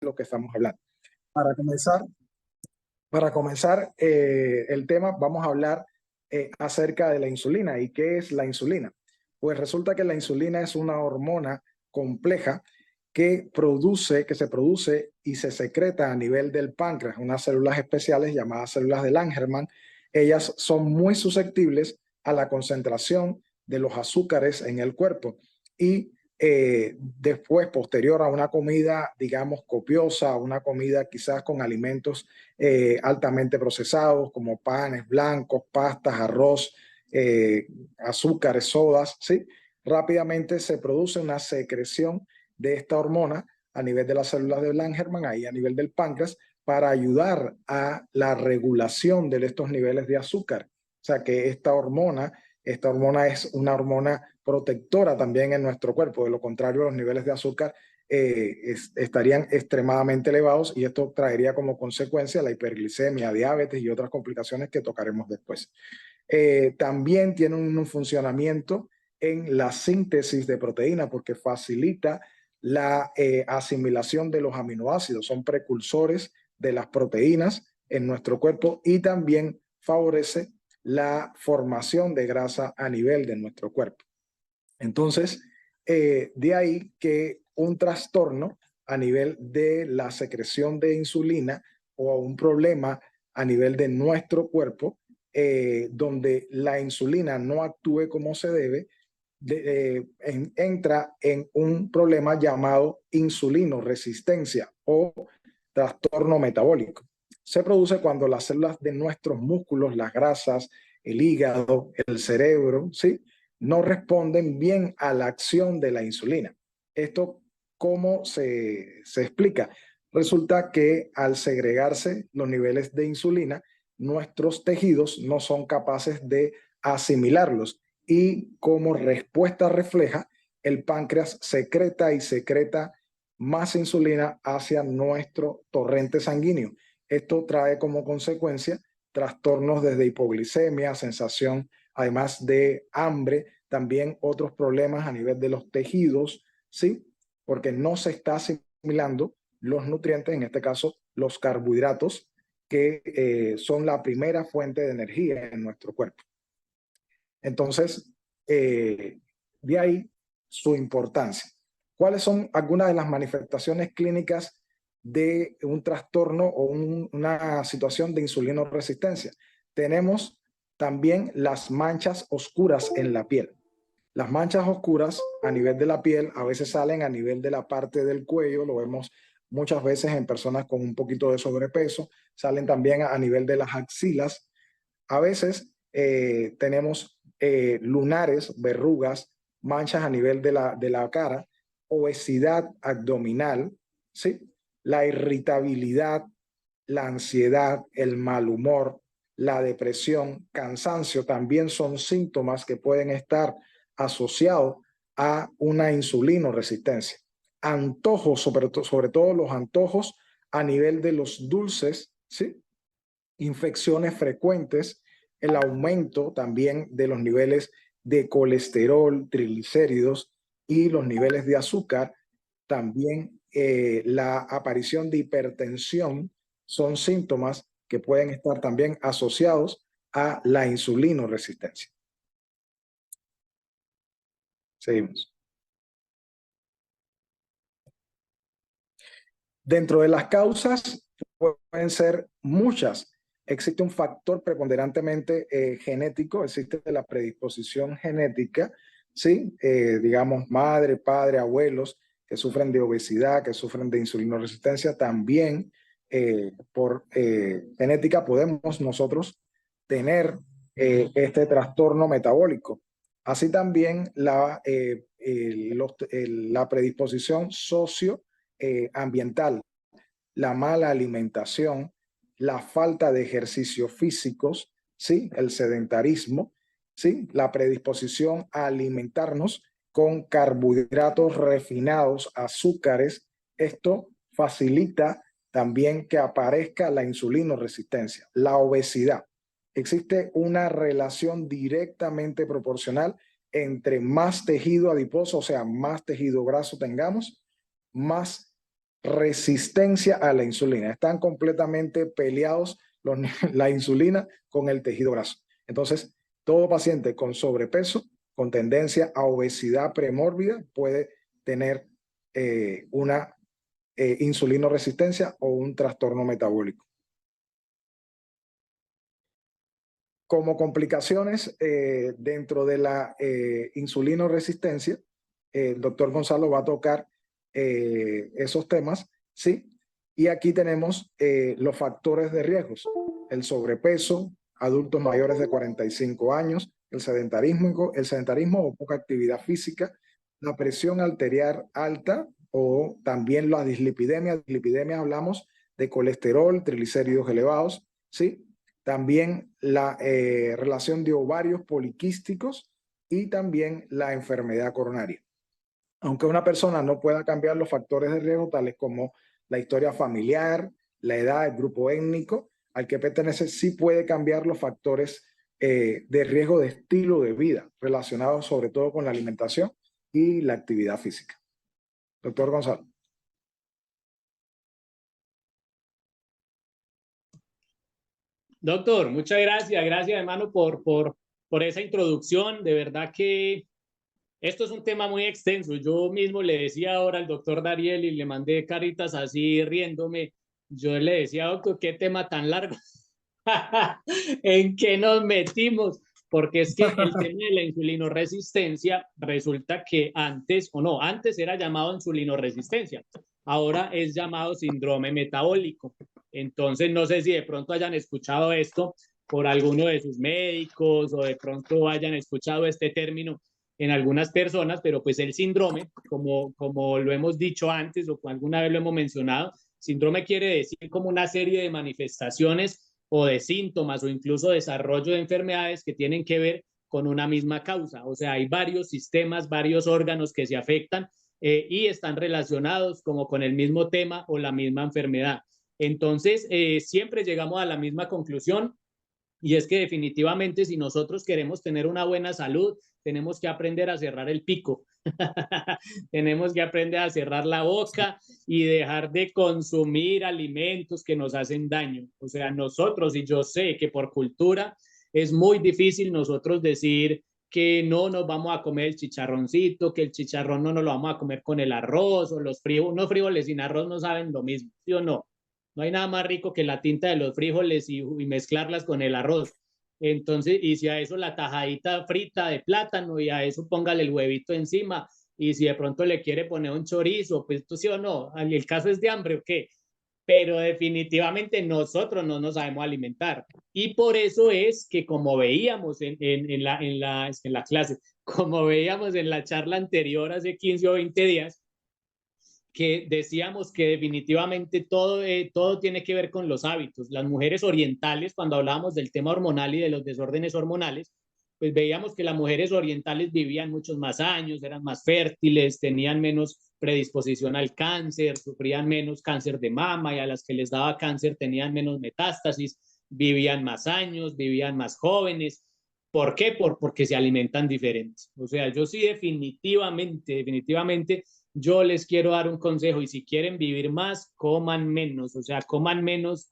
lo que estamos hablando. Para comenzar, el tema, vamos a hablar acerca de la insulina. ¿Y qué es la insulina? Pues resulta que la insulina es una hormona compleja que se produce y se secreta a nivel del páncreas, unas células especiales llamadas células de Langermann. Ellas son muy susceptibles a la concentración de los azúcares en el cuerpo y después, posterior a una comida, digamos, copiosa, una comida quizás con alimentos altamente procesados como panes blancos, pastas, arroz, azúcares, sodas, ¿sí? Rápidamente se produce una secreción de esta hormona a nivel de las células de Langermann, ahí a nivel del páncreas, para ayudar a la regulación de estos niveles de azúcar. O sea que esta hormona es una hormona protectora también en nuestro cuerpo. De lo contrario, los niveles de azúcar estarían extremadamente elevados y esto traería como consecuencia la hiperglicemia, diabetes y otras complicaciones que tocaremos después. También tiene un funcionamiento en la síntesis de proteína porque facilita la asimilación de los aminoácidos. Son precursores de las proteínas en nuestro cuerpo y también favorece la formación de grasa a nivel de nuestro cuerpo. Entonces, de ahí que un trastorno a nivel de la secreción de insulina o un problema a nivel de nuestro cuerpo, donde la insulina no actúe como se debe, entra en un problema llamado insulinoresistencia o trastorno metabólico. Se produce cuando las células de nuestros músculos, las grasas, el hígado, el cerebro, ¿sí?, no responden bien a la acción de la insulina. ¿Esto cómo se explica? Resulta que al segregarse los niveles de insulina, nuestros tejidos no son capaces de asimilarlos y como respuesta refleja, el páncreas secreta más insulina hacia nuestro torrente sanguíneo. Esto trae como consecuencia trastornos desde hipoglicemia, sensación además de hambre, también otros problemas a nivel de los tejidos, ¿sí? Porque no se está asimilando los nutrientes, en este caso los carbohidratos, que son la primera fuente de energía en nuestro cuerpo. Entonces, de ahí su importancia. ¿Cuáles son algunas de las manifestaciones clínicas de un trastorno o una situación de insulinoresistencia? Tenemos también las manchas oscuras en la piel. Las manchas oscuras a nivel de la piel a veces salen a nivel de la parte del cuello, lo vemos muchas veces en personas con un poquito de sobrepeso, salen también a nivel de las axilas. A veces tenemos lunares, verrugas, manchas a nivel de la cara, obesidad abdominal, ¿sí? La irritabilidad, la ansiedad, el mal humor, la depresión, cansancio, también son síntomas que pueden estar asociados a una insulinoresistencia. Antojos, sobre todo los antojos a nivel de los dulces, ¿sí? Infecciones frecuentes, el aumento también de los niveles de colesterol, triglicéridos y los niveles de azúcar, también la aparición de hipertensión son síntomas que pueden estar también asociados a la insulinoresistencia. Seguimos. Dentro de las causas pueden ser muchas. Existe un factor preponderantemente genético, existe la predisposición genética, ¿sí? Digamos, madre, padre, abuelos que sufren de obesidad, que sufren de insulinoresistencia. También por genética podemos nosotros tener este trastorno metabólico. Así también la predisposición socioambiental, la mala alimentación, la falta de ejercicios físicos, ¿sí? El sedentarismo, ¿sí? La predisposición a alimentarnos con carbohidratos refinados, azúcares. Esto facilita también que aparezca la insulinoresistencia, la obesidad. Existe una relación directamente proporcional entre más tejido adiposo, o sea, más tejido graso tengamos, más resistencia a la insulina. Están completamente peleados la insulina con el tejido graso. Entonces, todo paciente con sobrepeso, con tendencia a obesidad premórbida, puede tener una insulinoresistencia o un trastorno metabólico. Como complicaciones dentro de la insulinoresistencia, el doctor Gonzalo va a tocar esos temas, ¿sí? Y aquí tenemos los factores de riesgos: el sobrepeso, adultos mayores de 45 años, el sedentarismo o poca actividad física, la presión arterial alta o también la dislipidemia. Dislipidemia hablamos de colesterol, triglicéridos elevados, ¿sí? También la relación de ovarios poliquísticos y también la enfermedad coronaria. Aunque una persona no pueda cambiar los factores de riesgo, tales como la historia familiar, la edad, el grupo étnico al que pertenece, sí puede cambiar los factores de riesgo de estilo de vida, relacionados sobre todo con la alimentación y la actividad física. Doctor Gonzalo. Doctor, muchas gracias. Gracias, hermano, por esa introducción. De verdad que esto es un tema muy extenso. Yo mismo le decía ahora al doctor Dariel y le mandé caritas así riéndome. Yo le decía, doctor, qué tema tan largo. ¿En qué nos metimos? Porque es que el tema de la insulinoresistencia resulta que antes era llamado insulinoresistencia, ahora es llamado síndrome metabólico. Entonces, no sé si de pronto hayan escuchado esto por alguno de sus médicos o de pronto hayan escuchado este término en algunas personas, pero pues el síndrome, como lo hemos dicho antes o alguna vez lo hemos mencionado, síndrome quiere decir como una serie de manifestaciones o de síntomas o incluso desarrollo de enfermedades que tienen que ver con una misma causa. O sea, hay varios sistemas, varios órganos que se afectan y están relacionados como con el mismo tema o la misma enfermedad. Entonces, siempre llegamos a la misma conclusión, y es que definitivamente si nosotros queremos tener una buena salud, tenemos que aprender a cerrar el pico. Tenemos que aprender a cerrar la boca y dejar de consumir alimentos que nos hacen daño. O sea, nosotros, y yo sé que por cultura es muy difícil nosotros decir que no nos vamos a comer el chicharroncito, que el chicharrón no nos lo vamos a comer con el arroz, o los frijoles, unos frijoles sin arroz no saben lo mismo, ¿sí o no? No hay nada más rico que la tinta de los frijoles y mezclarlas con el arroz. Entonces, y si a eso la tajadita frita de plátano y a eso póngale el huevito encima, y si de pronto le quiere poner un chorizo, pues tú sí o no, el caso es de hambre o qué, pero definitivamente nosotros no nos sabemos alimentar. Y por eso es que como veíamos en la clase, como veíamos en la charla anterior hace 15 o 20 días, que decíamos que definitivamente todo tiene que ver con los hábitos. Las mujeres orientales, cuando hablábamos del tema hormonal y de los desórdenes hormonales, pues veíamos que las mujeres orientales vivían muchos más años, eran más fértiles, tenían menos predisposición al cáncer, sufrían menos cáncer de mama, y a las que les daba cáncer tenían menos metástasis, vivían más años, vivían más jóvenes. ¿Por qué? Porque se alimentan diferentes. O sea, yo sí definitivamente yo les quiero dar un consejo, y si quieren vivir más, coman menos, o sea, coman menos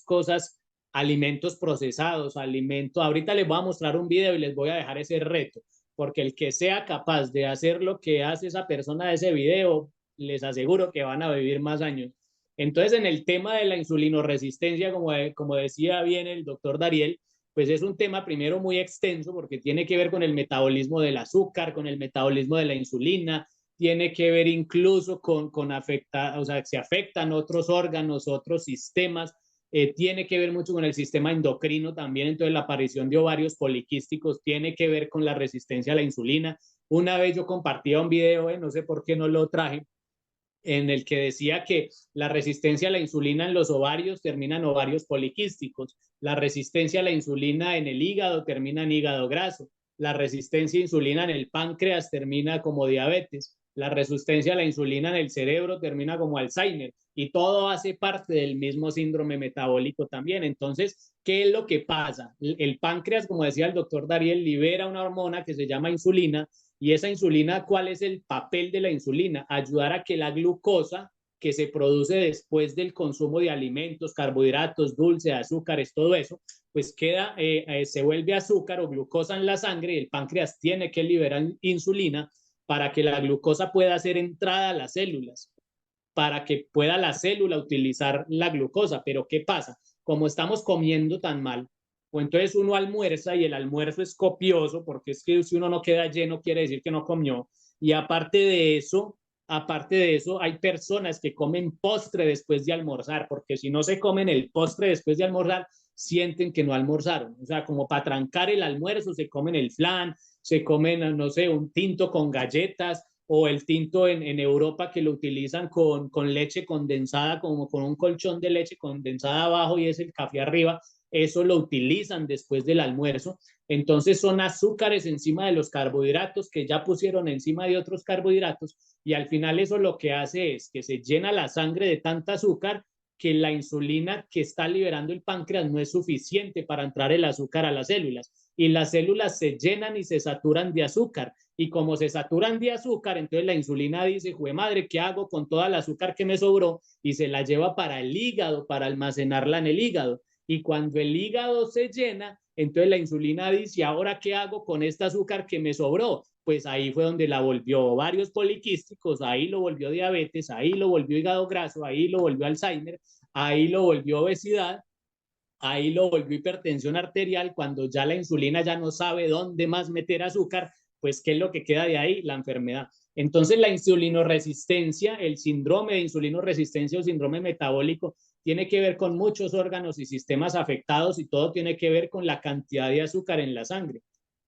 cosas, alimentos procesados, alimentos. Ahorita les voy a mostrar un video y les voy a dejar ese reto, porque el que sea capaz de hacer lo que hace esa persona de ese video, les aseguro que van a vivir más años. Entonces, en el tema de la insulinoresistencia, como decía bien el doctor Dariel, pues es un tema primero muy extenso porque tiene que ver con el metabolismo del azúcar, con el metabolismo de la insulina, tiene que ver incluso con afectar, o sea, se afectan otros órganos, otros sistemas, tiene que ver mucho con el sistema endocrino también. Entonces la aparición de ovarios poliquísticos tiene que ver con la resistencia a la insulina. Una vez yo compartía un video, no sé por qué no lo traje, en el que decía que la resistencia a la insulina en los ovarios termina en ovarios poliquísticos, la resistencia a la insulina en el hígado termina en hígado graso, la resistencia a insulina en el páncreas termina como diabetes, la resistencia a la insulina en el cerebro termina como Alzheimer, y todo hace parte del mismo síndrome metabólico también. Entonces, ¿qué es lo que pasa? El páncreas, como decía el doctor Dariel, libera una hormona que se llama insulina, y esa insulina, ¿cuál es el papel de la insulina? Ayudar a que la glucosa que se produce después del consumo de alimentos, carbohidratos, dulces, azúcares, todo eso, pues se vuelve azúcar o glucosa en la sangre y el páncreas tiene que liberar insulina para que la glucosa pueda hacer entrada a las células, para que pueda la célula utilizar la glucosa. Pero ¿qué pasa? Como estamos comiendo tan mal, o entonces uno almuerza y el almuerzo es copioso, porque es que si uno no queda lleno quiere decir que no comió, y aparte de eso, hay personas que comen postre después de almorzar, porque si no se comen el postre después de almorzar, sienten que no almorzaron. O sea, como para trancar el almuerzo, se comen el flan, se comen, no sé, un tinto con galletas, o el tinto en Europa que lo utilizan con leche condensada, como con un colchón de leche condensada abajo y es el café arriba. Eso lo utilizan después del almuerzo. Entonces son azúcares encima de los carbohidratos que ya pusieron encima de otros carbohidratos, y al final eso lo que hace es que se llena la sangre de tanta azúcar que la insulina que está liberando el páncreas no es suficiente para entrar el azúcar a las células, y las células se llenan y se saturan de azúcar, y como se saturan de azúcar, entonces la insulina dice, jue madre, ¿qué hago con toda el azúcar que me sobró? Y se la lleva para el hígado, para almacenarla en el hígado, y cuando el hígado se llena, entonces la insulina dice, ¿ahora qué hago con esta azúcar que me sobró? Pues ahí fue donde la volvió ovarios poliquísticos, ahí lo volvió diabetes, ahí lo volvió hígado graso, ahí lo volvió Alzheimer, ahí lo volvió obesidad, ahí lo volvió hipertensión arterial. Cuando ya la insulina ya no sabe dónde más meter azúcar, pues ¿qué es lo que queda de ahí? La enfermedad. Entonces la insulinoresistencia, el síndrome de insulinoresistencia o síndrome metabólico, tiene que ver con muchos órganos y sistemas afectados, y todo tiene que ver con la cantidad de azúcar en la sangre.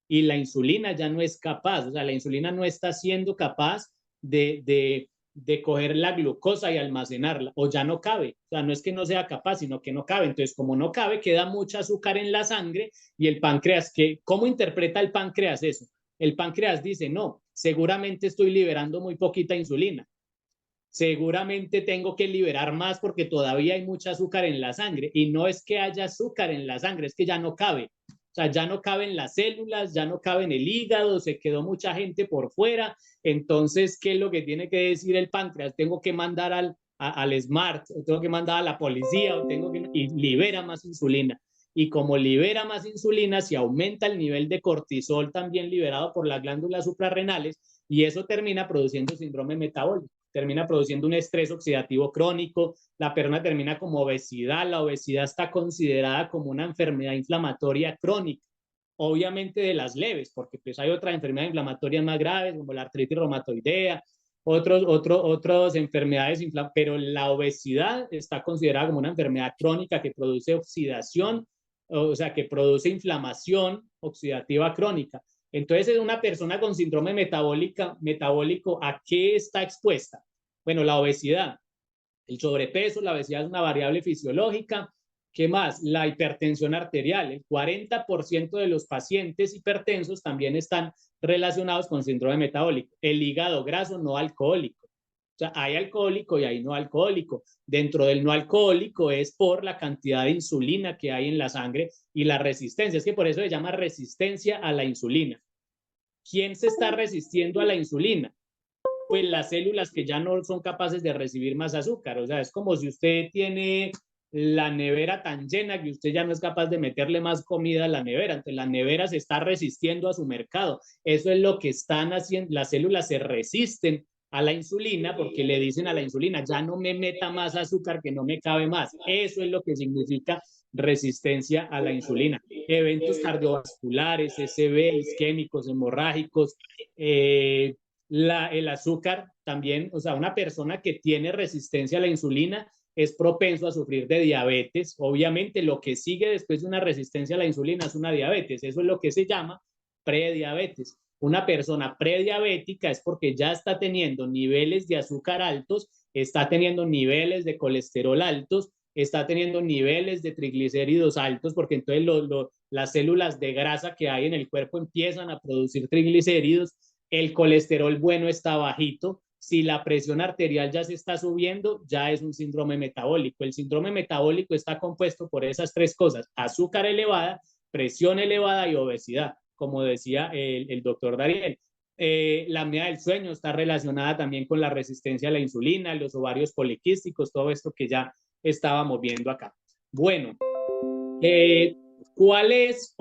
Y la insulina ya no es capaz, o sea, la insulina no está siendo capaz de coger la glucosa y almacenarla, o ya no cabe. O sea, no es que no sea capaz, sino que no cabe. Entonces, como no cabe, queda mucha azúcar en la sangre, y el páncreas, ¿cómo interpreta el páncreas eso? El páncreas dice, no, seguramente estoy liberando muy poquita insulina, seguramente tengo que liberar más porque todavía hay mucha azúcar en la sangre, y no es que haya azúcar en la sangre, es que ya no cabe. O sea, ya no caben las células, ya no cabe en el hígado, se quedó mucha gente por fuera. Entonces, ¿qué es lo que tiene que decir el páncreas? Tengo que mandar al SMART, o tengo que mandar a la policía, y libera más insulina. Y como libera más insulina, se aumenta el nivel de cortisol también liberado por las glándulas suprarrenales, y eso termina produciendo síndrome metabólico, termina produciendo un estrés oxidativo crónico, la persona termina como obesidad. La obesidad está considerada como una enfermedad inflamatoria crónica, obviamente de las leves, porque pues hay otras enfermedades inflamatorias más graves, como la artritis reumatoidea, otras enfermedades, pero la obesidad está considerada como una enfermedad crónica que produce oxidación, o sea, que produce inflamación oxidativa crónica. Entonces, una persona con síndrome metabólico, ¿a qué está expuesta? Bueno, la obesidad, el sobrepeso. La obesidad es una variable fisiológica. ¿Qué más? La hipertensión arterial. El 40% de los pacientes hipertensos también están relacionados con síndrome metabólico. El hígado graso no alcohólico. O sea, hay alcohólico y hay no alcohólico. Dentro del no alcohólico es por la cantidad de insulina que hay en la sangre y la resistencia. Es que por eso se llama resistencia a la insulina. ¿Quién se está resistiendo a la insulina? Pues las células que ya no son capaces de recibir más azúcar. O sea, es como si usted tiene la nevera tan llena que usted ya no es capaz de meterle más comida a la nevera. Entonces la nevera se está resistiendo a su mercado. Eso es lo que están haciendo. Las células se resisten a la insulina porque le dicen a la insulina, ya no me meta más azúcar que no me cabe más. Eso es lo que significa resistencia a la insulina. Eventos cardiovasculares, SB, isquémicos, hemorrágicos, el azúcar también. O sea, una persona que tiene resistencia a la insulina es propenso a sufrir de diabetes. Obviamente lo que sigue después de una resistencia a la insulina es una diabetes. Eso es lo que se llama prediabetes. Una persona prediabética es porque ya está teniendo niveles de azúcar altos, está teniendo niveles de colesterol altos, está teniendo niveles de triglicéridos altos, porque entonces las células de grasa que hay en el cuerpo empiezan a producir triglicéridos. El colesterol bueno está bajito. Si la presión arterial ya se está subiendo, ya es un síndrome metabólico. El síndrome metabólico está compuesto por esas tres cosas: azúcar elevada, presión elevada y obesidad, como decía el doctor Dariel. La apnea del sueño está relacionada también con la resistencia a la insulina, los ovarios poliquísticos, todo esto que ya estábamos viendo acá. Bueno, ¿cuáles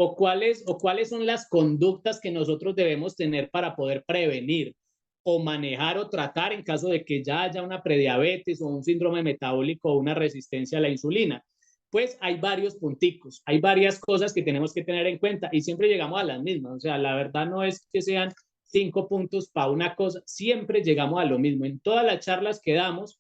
son las conductas que nosotros debemos tener para poder prevenir o manejar o tratar en caso de que ya haya una prediabetes o un síndrome metabólico o una resistencia a la insulina? Pues hay varios punticos, hay varias cosas que tenemos que tener en cuenta y siempre llegamos a las mismas. O sea, la verdad no es que sean 5 puntos para una cosa, siempre llegamos a lo mismo. En todas las charlas que damos,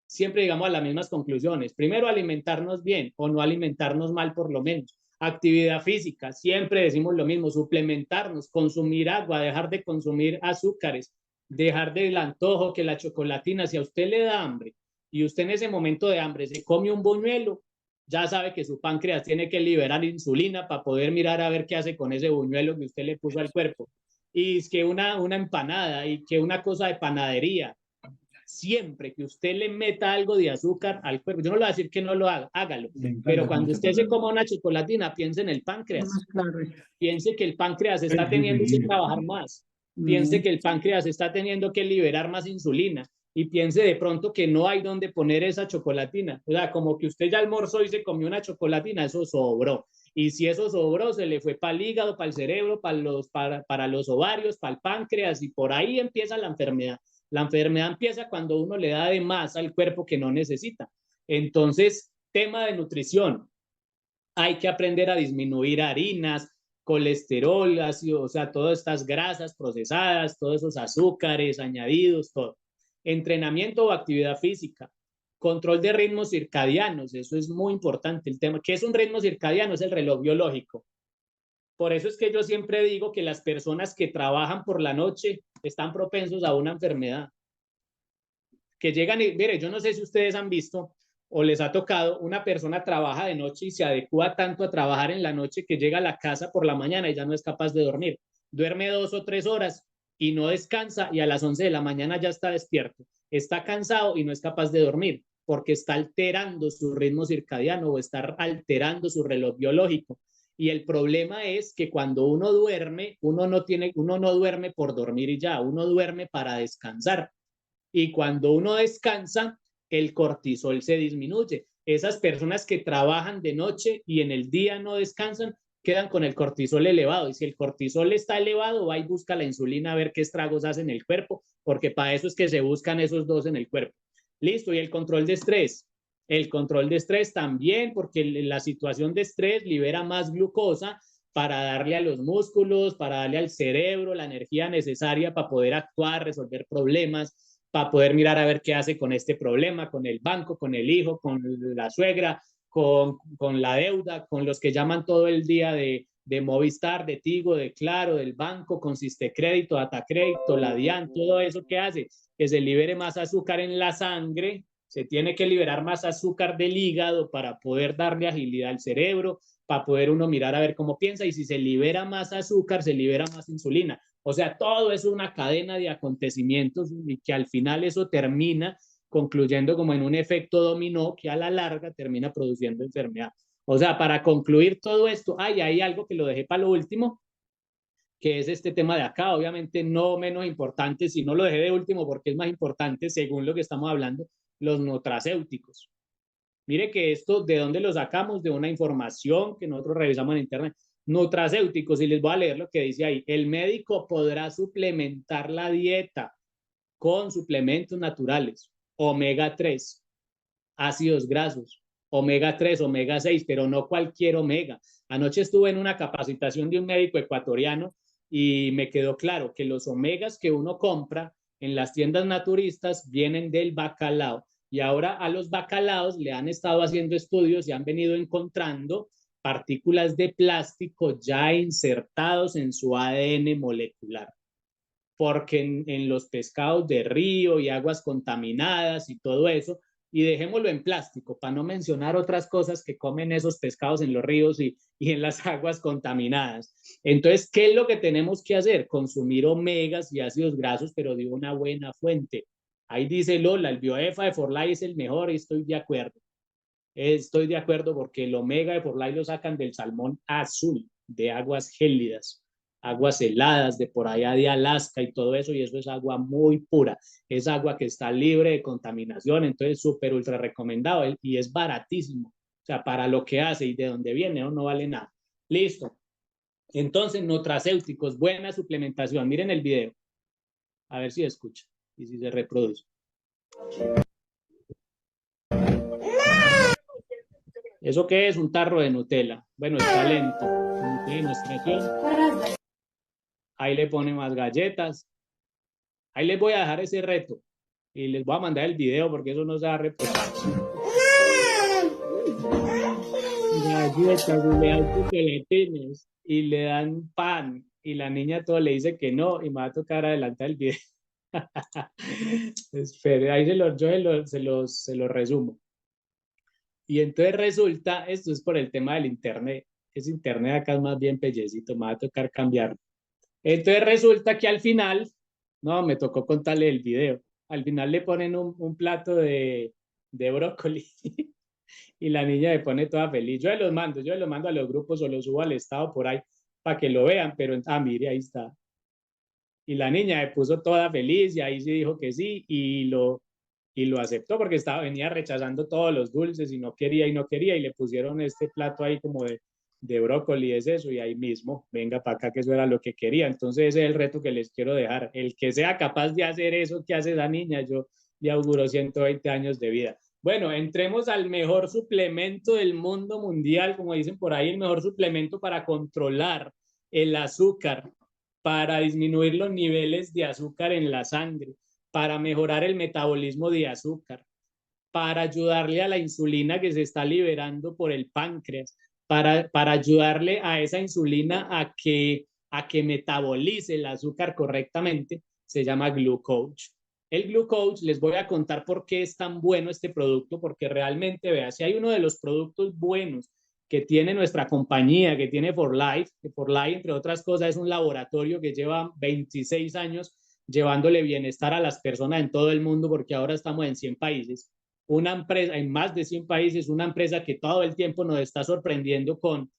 siempre llegamos a las mismas conclusiones. Primero, alimentarnos bien o no alimentarnos mal por lo menos. Actividad física, siempre decimos lo mismo, suplementarnos, consumir agua, dejar de consumir azúcares, dejar del antojo, que la chocolatina, si a usted le da hambre y usted en ese momento de hambre se come un buñuelo, ya sabe que su páncreas tiene que liberar insulina para poder mirar a ver qué hace con ese buñuelo que usted le puso al cuerpo. Y es que una empanada y que una cosa de panadería, siempre que usted le meta algo de azúcar al cuerpo, yo no le voy a decir que no lo haga, hágalo, pero cuando usted se coma una chocolatina, piense en el páncreas, piense que el páncreas está teniendo que trabajar más, piense que el páncreas está teniendo que liberar más insulina y piense de pronto que no hay donde poner esa chocolatina, o sea, como que usted ya almorzó y se comió una chocolatina, eso sobró. Y si eso sobró, se le fue para el hígado, para el cerebro, para los ovarios, para el páncreas, y por ahí empieza la enfermedad. La enfermedad empieza cuando uno le da de más al cuerpo que no necesita. Entonces, tema de nutrición. Hay que aprender a disminuir harinas, colesterol, ácido, o sea, todas estas grasas procesadas, todos esos azúcares añadidos, todo. Entrenamiento o actividad física. Control de ritmos circadianos, eso es muy importante. El tema, ¿qué es un ritmo circadiano? Es el reloj biológico. Por eso es que yo siempre digo que las personas que trabajan por la noche están propensos a una enfermedad. Que llegan y, mire, yo no sé si ustedes han visto o les ha tocado, una persona trabaja de noche y se adecua tanto a trabajar en la noche que llega a la casa por la mañana y ya no es capaz de dormir. Duerme 2 o 3 horas y no descansa y a las 11 de la mañana ya está despierto. Está cansado y no es capaz de dormir porque está alterando su ritmo circadiano o está alterando su reloj biológico. Y el problema es que cuando uno duerme, uno no duerme por dormir y ya, uno duerme para descansar. Y cuando uno descansa, el cortisol se disminuye. Esas personas que trabajan de noche y en el día no descansan, quedan con el cortisol elevado. Y si el cortisol está elevado, va y busca la insulina a ver qué estragos hace en el cuerpo, porque para eso es que se buscan esos dos en el cuerpo. Listo, y el control de estrés. El control de estrés también, porque la situación de estrés libera más glucosa para darle a los músculos, para darle al cerebro la energía necesaria para poder actuar, resolver problemas, para poder mirar a ver qué hace con este problema, con el banco, con el hijo, con la suegra, con la deuda, con los que llaman todo el día de Movistar, de Tigo, de Claro, del banco, con Sistecrédito, Datacrédito, la DIAN, todo eso que hace, que se libere más azúcar en la sangre, se tiene que liberar más azúcar del hígado para poder darle agilidad al cerebro, para poder uno mirar a ver cómo piensa, y si se libera más azúcar, se libera más insulina. O sea, todo es una cadena de acontecimientos y que al final eso termina concluyendo como en un efecto dominó que a la larga termina produciendo enfermedad. O sea, para concluir todo esto, hay algo que lo dejé para lo último, que es este tema de acá, obviamente no menos importante, si no lo dejé de último porque es más importante según lo que estamos hablando, los nutracéuticos. Mire que esto, ¿de dónde lo sacamos? De una información que nosotros revisamos en internet. Nutracéuticos, y les voy a leer lo que dice ahí. El médico podrá suplementar la dieta con suplementos naturales, omega 3, ácidos grasos, omega 3, omega 6, pero no cualquier omega. Anoche estuve en una capacitación de un médico ecuatoriano y me quedó claro que los omegas que uno compra en las tiendas naturistas vienen del bacalao. Y ahora a los bacalaos le han estado haciendo estudios y han venido encontrando partículas de plástico ya insertados en su ADN molecular. Porque en los pescados de río y aguas contaminadas y todo eso, y dejémoslo en plástico, para no mencionar otras cosas que comen esos pescados en los ríos y en las aguas contaminadas. Entonces, ¿qué es lo que tenemos que hacer? Consumir omegas y ácidos grasos, pero de una buena fuente. Ahí dice Lola, el BioEFA de Forlai es el mejor y estoy de acuerdo. Estoy de acuerdo porque el omega de Forlai lo sacan del salmón azul, de aguas gélidas. aguas heladas de por allá de Alaska y todo eso, y eso es agua muy pura, es agua que está libre de contaminación, entonces súper ultra recomendado y es baratísimo, o sea, para lo que hace y de dónde viene, no vale nada. Listo. Entonces, nutracéuticos, buena suplementación. Miren el video, a ver si escucha y si se reproduce. ¿Eso qué es? Un tarro de Nutella. Bueno, está lento. Ahí le pone más galletas. Ahí les voy a dejar ese reto y les voy a mandar el video porque eso no se va a reposar. Galletas y le dan chocolatines y le dan pan y la niña todo le dice que no y me va a tocar adelantar el video. Espere, ahí se los resumo. Y entonces resulta, esto es por el tema del internet, ese internet acá es más bien pellecito, me va a tocar cambiarlo. Entonces resulta que al final, no, me tocó contarle el video, al final le ponen un plato de brócoli y la niña le pone toda feliz. Yo los mando a los grupos o los subo al estado por ahí para que lo vean, pero, mire, ahí está. Y la niña me puso toda feliz y ahí sí dijo que sí y lo aceptó porque venía rechazando todos los dulces y no quería y le pusieron este plato ahí como de brócoli, es eso, y ahí mismo, venga para acá que eso era lo que quería. Entonces ese es el reto que les quiero dejar. El que sea capaz de hacer eso que hace la niña, yo le auguro 120 años de vida. Bueno, entremos al mejor suplemento del mundo mundial, como dicen por ahí, el mejor suplemento para controlar el azúcar, para disminuir los niveles de azúcar en la sangre, para mejorar el metabolismo de azúcar, para ayudarle a la insulina que se está liberando por el páncreas, para ayudarle a esa insulina a que metabolice el azúcar correctamente, se llama Glucoach. El Glucoach, les voy a contar por qué es tan bueno este producto, porque realmente, vea, si hay uno de los productos buenos que tiene nuestra compañía, que tiene For Life, que For Life, entre otras cosas, es un laboratorio que lleva 26 años llevándole bienestar a las personas en todo el mundo, porque ahora estamos en 100 países. Una empresa, en más de 100 países, una empresa que todo el tiempo nos está sorprendiendo con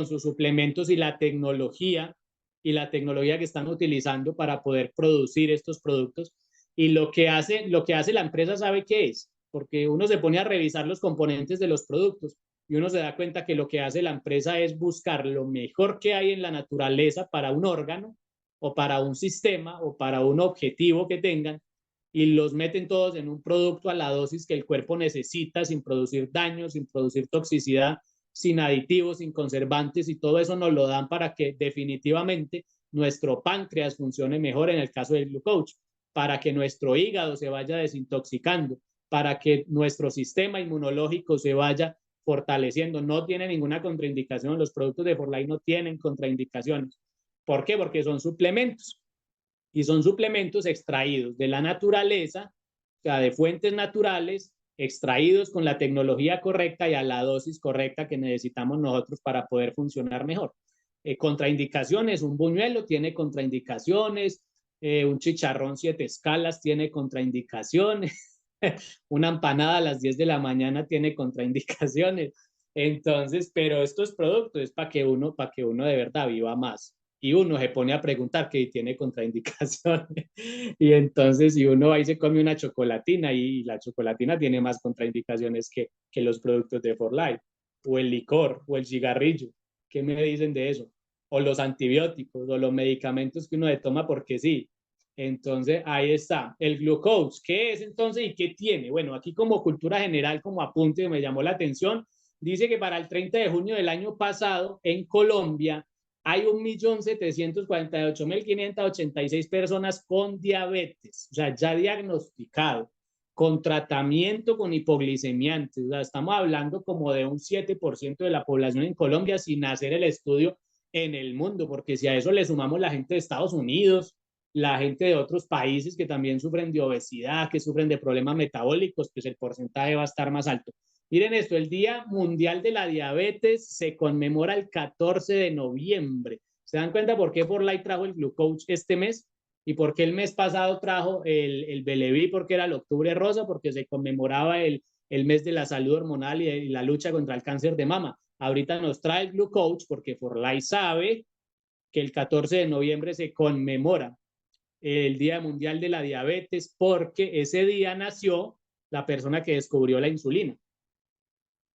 sus suplementos y la tecnología que están utilizando para poder producir estos productos. Y lo que hace la empresa, ¿sabe qué es? Porque uno se pone a revisar los componentes de los productos y uno se da cuenta que lo que hace la empresa es buscar lo mejor que hay en la naturaleza para un órgano o para un sistema o para un objetivo que tengan y los meten todos en un producto a la dosis que el cuerpo necesita sin producir daño, sin producir toxicidad, sin aditivos, sin conservantes y todo eso nos lo dan para que definitivamente nuestro páncreas funcione mejor en el caso del Glucoach, para que nuestro hígado se vaya desintoxicando, para que nuestro sistema inmunológico se vaya fortaleciendo. No tiene ninguna contraindicación, los productos de For Life no tienen contraindicaciones. ¿Por qué? Porque son suplementos y son suplementos extraídos de la naturaleza, o sea, de fuentes naturales, extraídos con la tecnología correcta y a la dosis correcta que necesitamos nosotros para poder funcionar mejor. Contraindicaciones, un buñuelo tiene contraindicaciones, un chicharrón 7 escalas tiene contraindicaciones, una empanada a las 10 de la mañana tiene contraindicaciones. Entonces, pero estos productos es para que uno de verdad viva más. Y uno se pone a preguntar que tiene contraindicaciones. Y entonces, si uno ahí se come una chocolatina y la chocolatina tiene más contraindicaciones que los productos de For Life, o el licor, o el cigarrillo. ¿Qué me dicen de eso? O los antibióticos, o los medicamentos que uno le toma porque sí. Entonces, ahí está. El Glucoach, ¿qué es entonces y qué tiene? Bueno, aquí como cultura general, como apunte, me llamó la atención, dice que para el 30 de junio del año pasado, en Colombia, hay 1.748.586 personas con diabetes, o sea, ya diagnosticado, con tratamiento con hipoglicemiantes. O sea, estamos hablando como de un 7% de la población en Colombia sin hacer el estudio en el mundo, porque si a eso le sumamos la gente de Estados Unidos, la gente de otros países que también sufren de obesidad, que sufren de problemas metabólicos, pues el porcentaje va a estar más alto. Miren esto, el Día Mundial de la Diabetes se conmemora el 14 de noviembre. ¿Se dan cuenta por qué For Life trajo el Glucoach este mes? ¿Y por qué el mes pasado trajo el Beleví? Porque era el octubre rosa, porque se conmemoraba el mes de la salud hormonal y la lucha contra el cáncer de mama. Ahorita nos trae el Glucoach porque For Life sabe que el 14 de noviembre se conmemora el Día Mundial de la Diabetes, porque ese día nació la persona que descubrió la insulina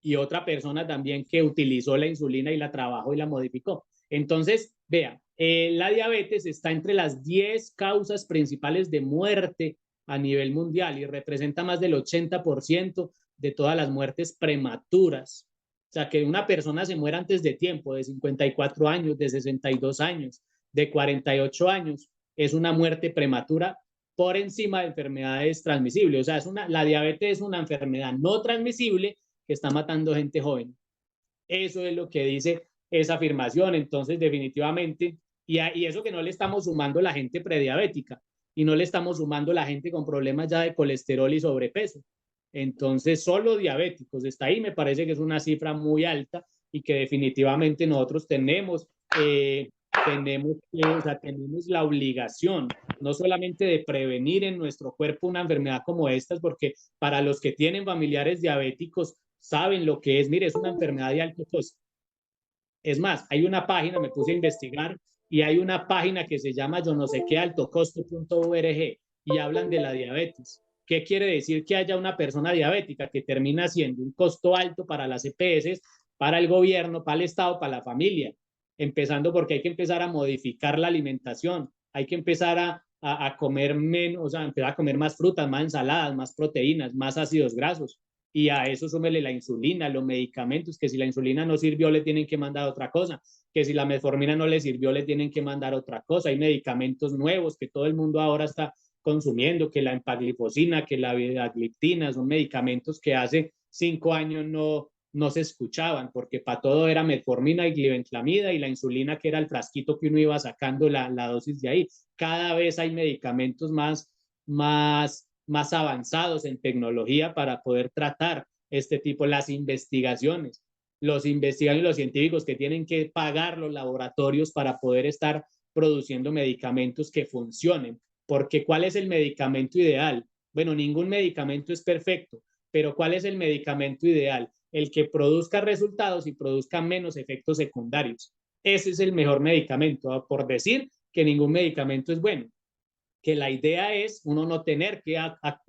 y otra persona también que utilizó la insulina y la trabajó y la modificó. Entonces, vea, la diabetes está entre las 10 causas principales de muerte a nivel mundial y representa más del 80% de todas las muertes prematuras. O sea, que una persona se muera antes de tiempo, de 54 años, de 62 años, de 48 años, es una muerte prematura por encima de enfermedades transmisibles. O sea, la diabetes es una enfermedad no transmisible que está matando gente joven. Eso es lo que dice esa afirmación. Entonces, definitivamente, y eso que no le estamos sumando la gente prediabética y no le estamos sumando la gente con problemas ya de colesterol y sobrepeso. Entonces, solo diabéticos está ahí, me parece que es una cifra muy alta y que definitivamente nosotros tenemos tenemos la obligación no solamente de prevenir en nuestro cuerpo una enfermedad como estas, porque para los que tienen familiares diabéticos saben lo que es, mire, es una enfermedad de alto costo. Es más, hay una página, me puse a investigar, y hay una página que se llama yo no sé qué altocosto.org y hablan de la diabetes. ¿Qué quiere decir que haya una persona diabética que termina siendo un costo alto para las EPS, para el gobierno, para el Estado, para la familia? Empezando porque hay que empezar a modificar la alimentación, hay que empezar a comer menos, o sea, empezar a comer más frutas, más ensaladas, más proteínas, más ácidos grasos. Y a eso súmele la insulina, los medicamentos, que si la insulina no sirvió le tienen que mandar otra cosa, que si la metformina no le sirvió le tienen que mandar otra cosa. Hay medicamentos nuevos que todo el mundo ahora está consumiendo, que la empaglifosina, que la vidagliptina, son medicamentos que hace 5 años no se escuchaban, porque para todo era metformina y glibenclamida, y la insulina que era el frasquito que uno iba sacando la dosis de ahí. Cada vez hay medicamentos más avanzados en tecnología para poder tratar este tipo, las investigaciones. Los investigadores y los científicos que tienen que pagar los laboratorios para poder estar produciendo medicamentos que funcionen. Porque ¿cuál es el medicamento ideal? Bueno, ningún medicamento es perfecto, pero ¿cuál es el medicamento ideal? El que produzca resultados y produzca menos efectos secundarios. Ese es el mejor medicamento, por decir que ningún medicamento es bueno, que la idea es uno no tener que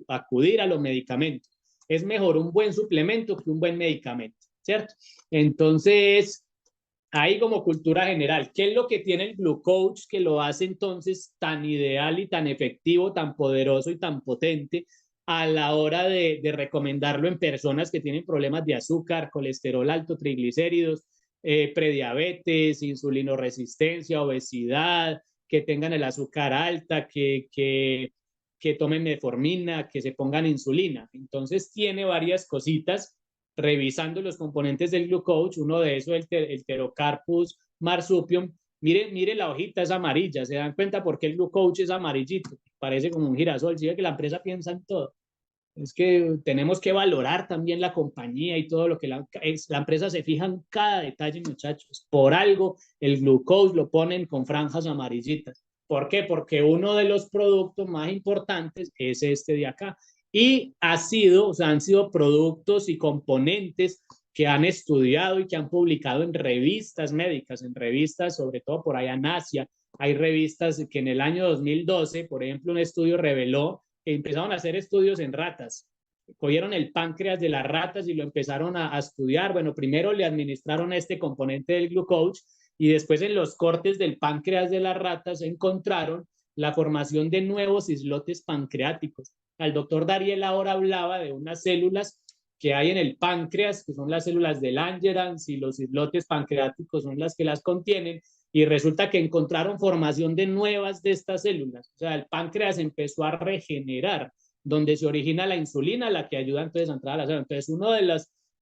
acudir a los medicamentos. Es mejor un buen suplemento que un buen medicamento, ¿cierto? Entonces, ahí como cultura general, ¿qué es lo que tiene el Blue Coach que lo hace entonces tan ideal y tan efectivo, tan poderoso y tan potente a la hora de recomendarlo en personas que tienen problemas de azúcar, colesterol alto, triglicéridos, prediabetes, insulinoresistencia, obesidad, que tengan el azúcar alta, que tomen metformina, que se pongan insulina? Entonces tiene varias cositas revisando los componentes del glucoach, uno de esos es el Pterocarpus marsupium. Mire la hojita es amarilla, se dan cuenta por qué el glucoach es amarillito, parece como un girasol. ¿Sí ve que la empresa piensa en todo? Es que tenemos que valorar también la compañía y todo lo que la empresa se fija en cada detalle, muchachos. Por algo el glucose lo ponen con franjas amarillitas. ¿Por qué? Porque uno de los productos más importantes es este de acá. Y han sido productos y componentes que han estudiado y que han publicado en revistas médicas, en revistas, sobre todo por allá en Asia. Hay revistas que en el año 2012, por ejemplo, un estudio reveló que empezaron a hacer estudios en ratas. Cogieron el páncreas de las ratas y lo empezaron a estudiar. Bueno, primero le administraron este componente del glucoach y después en los cortes del páncreas de las ratas encontraron la formación de nuevos islotes pancreáticos. El doctor Dariel ahora hablaba de unas células que hay en el páncreas, que son las células del Langerhans, y los islotes pancreáticos son las que las contienen, y resulta que encontraron formación de nuevas de estas células. O sea, el páncreas empezó a regenerar, donde se origina la insulina, la que ayuda entonces a entrar a la célula. Entonces, una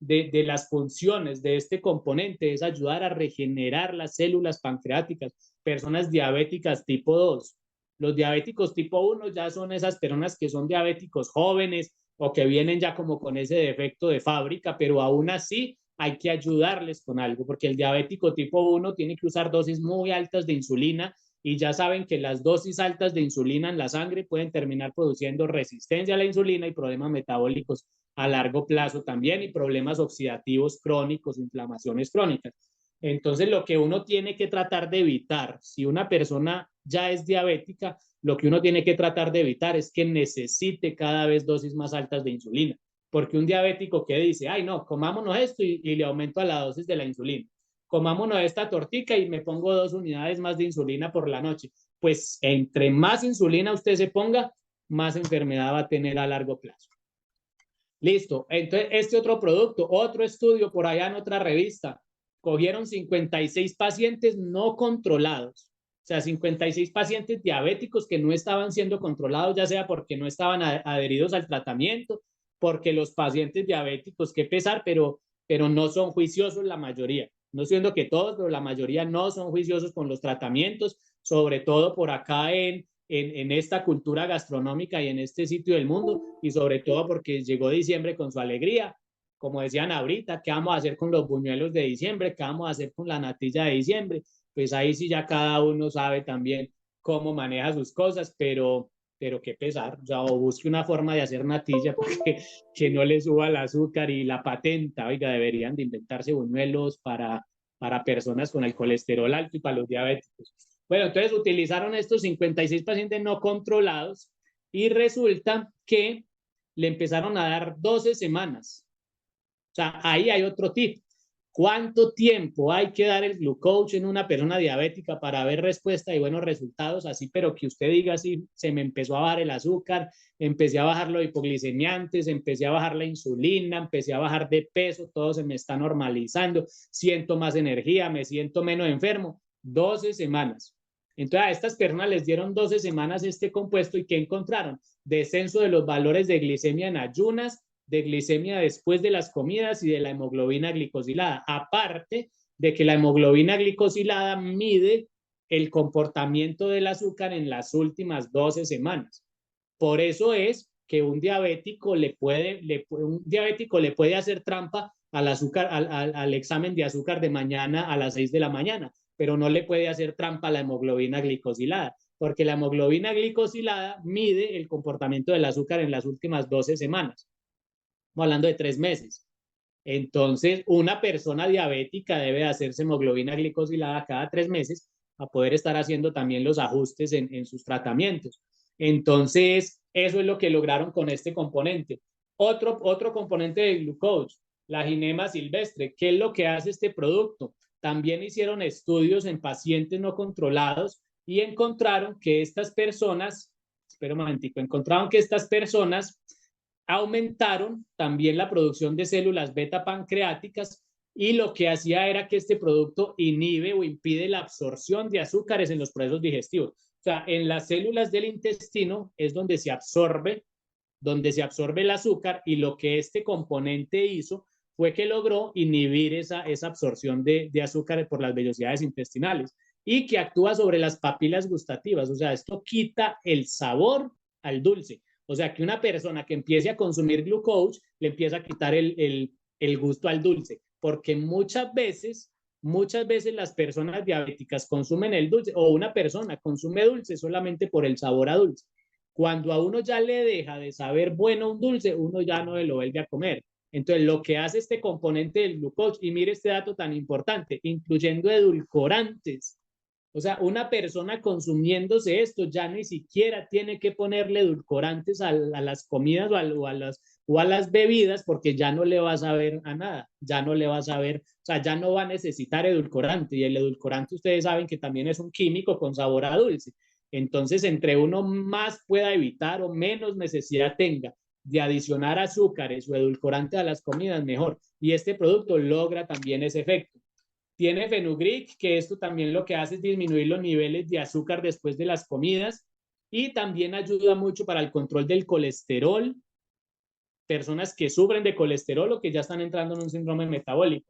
de las funciones de este componente es ayudar a regenerar las células pancreáticas. Personas diabéticas tipo 2. Los diabéticos tipo 1 ya son esas personas que son diabéticos jóvenes o que vienen ya como con ese defecto de fábrica, pero aún así hay que ayudarles con algo, porque el diabético tipo 1 tiene que usar dosis muy altas de insulina, y ya saben que las dosis altas de insulina en la sangre pueden terminar produciendo resistencia a la insulina y problemas metabólicos a largo plazo también, y problemas oxidativos crónicos, inflamaciones crónicas. Entonces, lo que uno tiene que tratar de evitar, si una persona ya es diabética, lo que uno tiene que tratar de evitar es que necesite cada vez dosis más altas de insulina. Porque un diabético que dice, ay, no, comámonos esto y le aumento a la dosis de la insulina. Comámonos esta tortica y me pongo 2 unidades más de insulina por la noche. Pues entre más insulina usted se ponga, más enfermedad va a tener a largo plazo. Listo. Entonces, este otro producto, otro estudio por allá en otra revista, cogieron 56 pacientes no controlados. O sea, 56 pacientes diabéticos que no estaban siendo controlados, ya sea porque no estaban adheridos al tratamiento, porque los pacientes diabéticos, qué pesar, pero no son juiciosos la mayoría. No siendo que todos, pero la mayoría no son juiciosos con los tratamientos, sobre todo por acá en esta cultura gastronómica y en este sitio del mundo, y sobre todo porque llegó diciembre con su alegría. Como decían ahorita, ¿qué vamos a hacer con los buñuelos de diciembre? ¿Qué vamos a hacer con la natilla de diciembre? Pues ahí sí ya cada uno sabe también cómo maneja sus cosas, pero qué pesar, o sea, o busque una forma de hacer natilla porque que no le suba el azúcar y la patenta. Oiga, deberían de inventarse buñuelos para personas con el colesterol alto y para los diabéticos. Bueno, entonces utilizaron estos 56 pacientes no controlados y resulta que le empezaron a dar 12 semanas. O sea, ahí hay otro tip. ¿Cuánto tiempo hay que dar el glucoach en una persona diabética para ver respuesta y buenos resultados? Así, pero que usted diga así, se me empezó a bajar el azúcar, empecé a bajar los hipoglicemiantes, empecé a bajar la insulina, empecé a bajar de peso, todo se me está normalizando, siento más energía, me siento menos enfermo. 12 semanas. Entonces a estas personas les dieron 12 semanas este compuesto y ¿qué encontraron? Descenso de los valores de glicemia en ayunas, de glicemia después de las comidas y de la hemoglobina glicosilada. Aparte de que la hemoglobina glicosilada mide el comportamiento del azúcar en las últimas 12 semanas. Por eso es que un diabético le puede hacer trampa al azúcar, al examen de azúcar de mañana a las 6 de la mañana, pero no le puede hacer trampa a la hemoglobina glicosilada, porque la hemoglobina glicosilada mide el comportamiento del azúcar en las últimas 12 semanas. Estamos hablando de 3 meses. Entonces, una persona diabética debe hacerse hemoglobina glicosilada cada 3 meses para poder estar haciendo también los ajustes en sus tratamientos. Entonces, eso es lo que lograron con este componente. Otro componente del glucose, la ginema silvestre. ¿Qué es lo que hace este producto? También hicieron estudios en pacientes no controlados y encontraron que estas personas, espera un momentico, encontraron que estas personas aumentaron también la producción de células beta pancreáticas y lo que hacía era que este producto inhibe o impide la absorción de azúcares en los procesos digestivos. O sea, en las células del intestino es donde se absorbe el azúcar y lo que este componente hizo fue que logró inhibir esa absorción de azúcar por las vellosidades intestinales y que actúa sobre las papilas gustativas. O sea, esto quita el sabor al dulce. O sea, que una persona que empiece a consumir glucose le empieza a quitar el gusto al dulce, porque muchas veces las personas diabéticas consumen el dulce o una persona consume dulce solamente por el sabor a dulce. Cuando a uno ya le deja de saber bueno un dulce, uno ya no lo vuelve a comer. Entonces, lo que hace este componente del glucose, y mire este dato tan importante, incluyendo edulcorantes. O sea, una persona consumiéndose esto ya ni siquiera tiene que ponerle edulcorantes a las comidas o a las bebidas porque ya no le va a saber a nada, ya no le va a saber, o sea, ya no va a necesitar edulcorante. Y el edulcorante ustedes saben que también es un químico con sabor a dulce. Entonces, entre uno más pueda evitar o menos necesidad tenga de adicionar azúcares o edulcorante a las comidas, mejor. Y este producto logra también ese efecto. Tiene fenugreek, que esto también lo que hace es disminuir los niveles de azúcar después de las comidas y también ayuda mucho para el control del colesterol, personas que sufren de colesterol o que ya están entrando en un síndrome metabólico.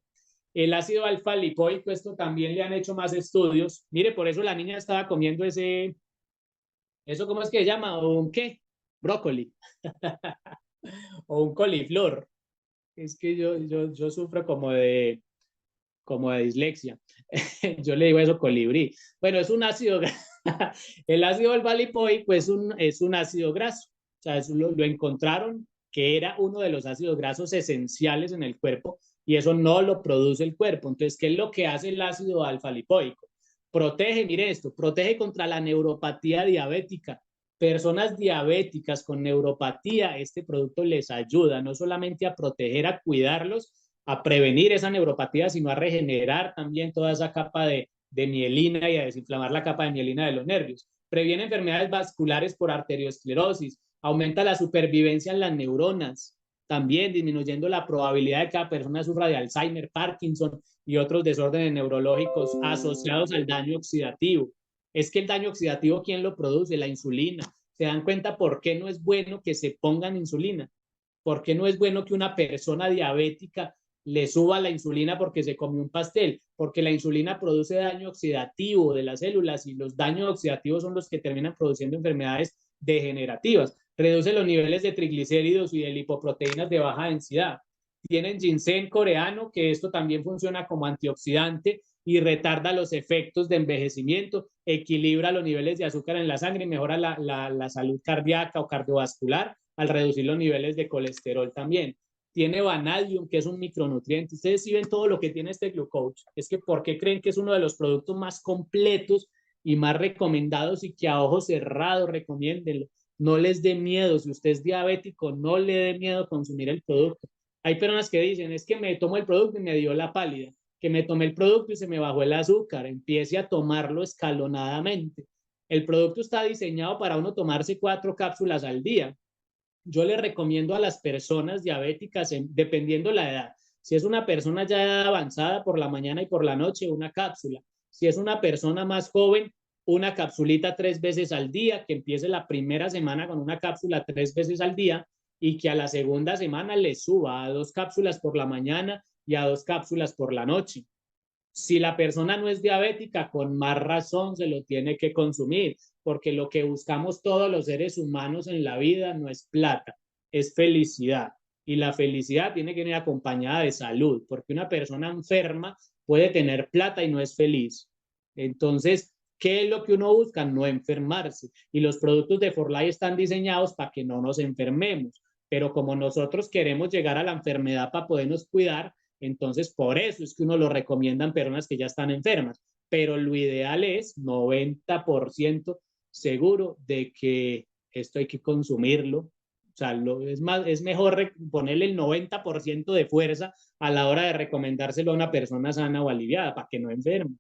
El ácido alfa lipoico, esto también le han hecho más estudios. Mire, por eso la niña estaba comiendo ¿eso cómo es que se llama? ¿O un qué? Brócoli. O un coliflor. Es que yo sufro como de dislexia. Yo le digo eso colibrí. Bueno, es un ácido el ácido alfa-lipoico es un ácido graso. O sea, lo encontraron que era uno de los ácidos grasos esenciales en el cuerpo y eso no lo produce el cuerpo. Entonces, ¿qué es lo que hace el ácido alfa-lipoico? Protege, mire esto, protege contra la neuropatía diabética. Personas diabéticas con neuropatía, este producto les ayuda no solamente a proteger, a cuidarlos, a prevenir esa neuropatía, sino a regenerar también toda esa capa de mielina y a desinflamar la capa de mielina de los nervios. Previene enfermedades vasculares por arteriosclerosis, aumenta la supervivencia en las neuronas, también disminuyendo la probabilidad de que cada persona sufra de Alzheimer, Parkinson y otros desórdenes neurológicos asociados al daño oxidativo. Es que el daño oxidativo, ¿quién lo produce? La insulina. ¿Se dan cuenta por qué no es bueno que se pongan insulina? ¿Por qué no es bueno que una persona diabética le suba la insulina porque se comió un pastel? Porque la insulina produce daño oxidativo de las células y los daños oxidativos son los que terminan produciendo enfermedades degenerativas. Reduce los niveles de triglicéridos y de lipoproteínas de baja densidad. Tienen ginseng coreano, que esto también funciona como antioxidante y retarda los efectos de envejecimiento, equilibra los niveles de azúcar en la sangre y mejora la salud cardíaca o cardiovascular al reducir los niveles de colesterol también. Tiene vanadium, que es un micronutriente. Ustedes sí ven todo lo que tiene este GluCoach. Es que, ¿por qué creen que es uno de los productos más completos y más recomendados y que a ojo cerrado recomiéndenlo? No les dé miedo. Si usted es diabético, no le dé miedo consumir el producto. Hay personas que dicen, es que me tomo el producto y me dio la pálida, que me tomé el producto y se me bajó el azúcar. Empiece a tomarlo escalonadamente. El producto está diseñado para uno tomarse 4 cápsulas al día. Yo le recomiendo a las personas diabéticas, dependiendo la edad, si es una persona ya avanzada, por la mañana y por la noche, una cápsula. Si es una persona más joven, una capsulita 3 veces al día, que empiece la primera semana con una cápsula 3 veces al día y que a la segunda semana le suba a 2 cápsulas por la mañana y a 2 cápsulas por la noche. Si la persona no es diabética, con más razón se lo tiene que consumir, porque lo que buscamos todos los seres humanos en la vida no es plata, es felicidad. Y la felicidad tiene que venir acompañada de salud, porque una persona enferma puede tener plata y no es feliz. Entonces, ¿qué es lo que uno busca? No enfermarse. Y los productos de Forlai están diseñados para que no nos enfermemos. Pero como nosotros queremos llegar a la enfermedad para podernos cuidar, entonces por eso es que uno lo recomienda en personas que ya están enfermas. Pero lo ideal es 90% seguro de que esto hay que consumirlo. O sea, es mejor ponerle el 90% de fuerza a la hora de recomendárselo a una persona sana o aliviada para que no enferme.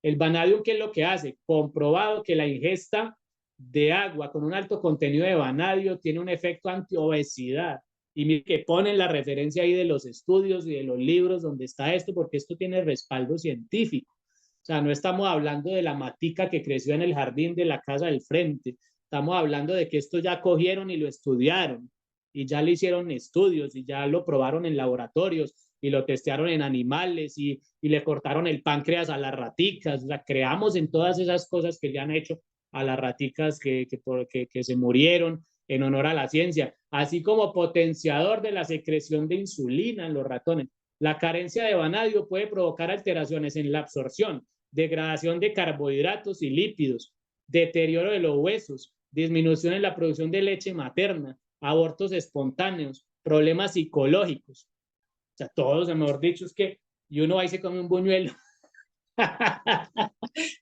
El vanadium, ¿qué es lo que hace? Comprobado que la ingesta de agua con un alto contenido de vanadio tiene un efecto antiobesidad. Y mire que ponen la referencia ahí de los estudios y de los libros donde está esto, porque esto tiene respaldo científico. O sea, no estamos hablando de la matica que creció en el jardín de la casa del frente. Estamos hablando de que esto ya cogieron y lo estudiaron y ya le hicieron estudios y ya lo probaron en laboratorios y lo testearon en animales y le cortaron el páncreas a las raticas. O sea, creamos en todas esas cosas que le han hecho a las raticas que se murieron en honor a la ciencia, así como potenciador de la secreción de insulina en los ratones. La carencia de vanadio puede provocar alteraciones en la absorción, degradación de carbohidratos y lípidos, deterioro de los huesos, disminución en la producción de leche materna, abortos espontáneos, problemas psicológicos. O sea, todos, mejor dicho, es que y uno va y se come un buñuelo.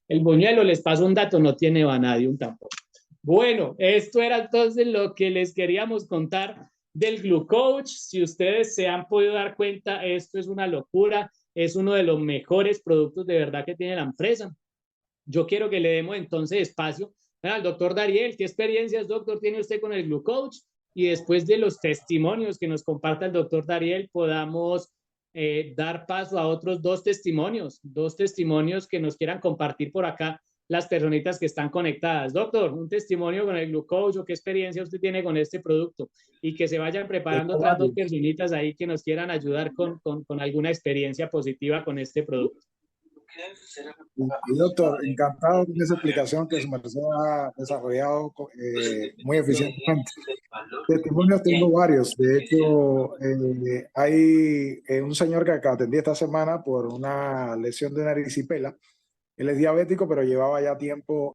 El buñuelo, les paso un dato, no tiene vanadium tampoco. Bueno, esto era entonces lo que les queríamos contar del GluCoach. Si ustedes se han podido dar cuenta, esto es una locura, es uno de los mejores productos de verdad que tiene la empresa. Yo quiero que le demos entonces espacio al doctor Dariel. ¿Qué experiencias, doctor, tiene usted con el GluCoach? Y después de los testimonios que nos comparta el doctor Dariel, podamos dar paso a otros dos testimonios que nos quieran compartir por acá las personitas que están conectadas. Doctor, un testimonio con el GluCoach o qué experiencia usted tiene con este producto y que se vayan preparando otras dos personitas ahí que nos quieran ayudar con alguna experiencia positiva con este producto. Y doctor, encantado con esa explicación que su merced ha desarrollado muy eficientemente. Testimonios tengo varios. De hecho, hay un señor que atendí esta semana por una lesión de nariz y pela. Él es diabético, pero llevaba ya tiempo